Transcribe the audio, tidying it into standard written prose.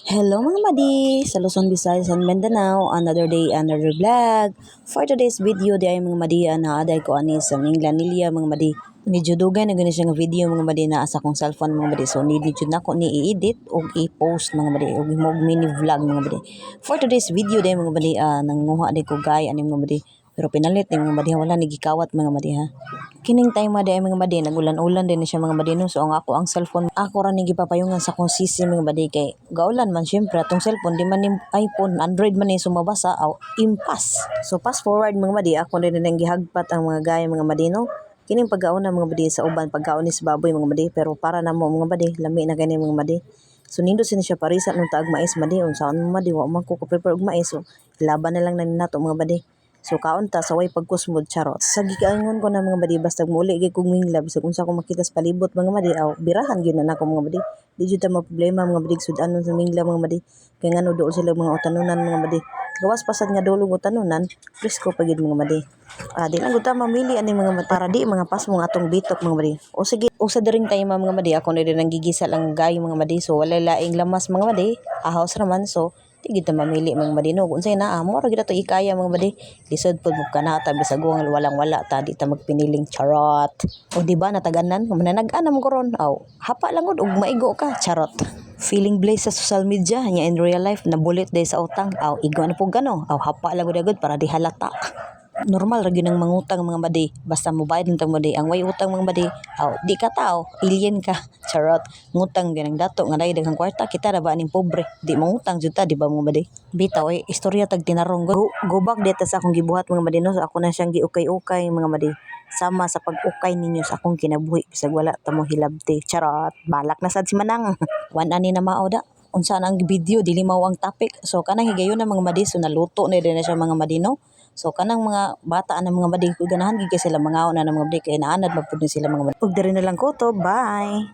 Hello mga madi, sa Luzon, Visayas and Mindanao, another day, another vlog. For today's video, di ay mga madi, naaday ko ani sa Minglanilla mga madi. Medyo dugay na ganun siya nga video mga madi na sa akong cellphone mga madi. So need na ako ni i-edit o i-post mga madi o mini vlog mga madi. For today's video di mga madi, nanguha di ko gay ani mga madi. Pero pinalit ni mga madi, wala nagikawat mga madi ha. Kining time madi ay mga madi, nagulan-ulan din na siya mga madi no. So ang cellphone, ako ra ni gipapayungan sa akong sisi mga madi kay gaulan man syempre atong cellphone di man ni iPhone, Android man ni sumabasa aw impas. So fast forward mga madi, ako rin nang gihagpat ang mga gaya mga madi no. Kining pagkaon na mga madi sa uban pagkaon ni sa baboy mga madi, pero para na mo mga madi, lami na kani mga madi. So nindo sini siya parisa nung taag mais madi, unsaon mga madi wa man ko prepare og mais, so laban na lang na nato mga madi. So kaon ta sa way pagkusmod charot. Sa gigaangon ko na mga madi, basta muli gyud kog minglab bisag unsa ko makita sa palibot mga madi, aw birahan gyud na nako mga madi. Di jud ta problema mga madi sudanon sa minglab mga madi. Kay ngano dool sila mga utanunan mga madi. Gawas pasad nga dulong utanunan, presko pa gyud mga madi. Di lang gud ta mamili ani mga madi para di mga pasmo nga atong bitok mga madi. O sige, usa diring tayo mga madi, ako na rin ang gigisa lang gay mga madi. So walay laing lamas mga madi, ahos raman, so di kita mamili mga madi no. Unsay naa mo ra gid ato ikaya mga madi. Lisod pud mo kanata bisag walang wala ta di ta magpiniling charot. O di ba nataganan mananag-ana mo karon. Aw, hapa lang gud og maigo ka charot. Feeling blessed sa social media nya in real life nabulit day sa utang. Aw, igo na po gano. Aw, hapa lang gud para di halata. Normal ra gyud ang mangutang mga madi, basta mobayad lang tang madi. Ang way utang mga madi, aw di ka tao, alien ka. Charot. Ngutang gyud ang dato nga nay daghang kwarta, kita ra ba ning pobre, di mangutang jud ta di ba mga madi. Bitaw istorya tag tinarong go back dito sa akong gibuhat mga madi no. So ako na siyang giukay-ukay mga madi, sama sa pag-ukay ninyo sa akong kinabuhi bisag wala ta mo hilabti. Charot. Balak na sad si Manang. Wan ani na mao da, unsa na ang video dili mao ang topic. So kanang higayon na mga madi, so naluto na din na siya mga madi no. So kanang mga bata na mga madi, ko ganahan gid kay sila mangaon na ng mga madi kay naanad magpud sila mga madi. Ug diri na lang ko to, bye.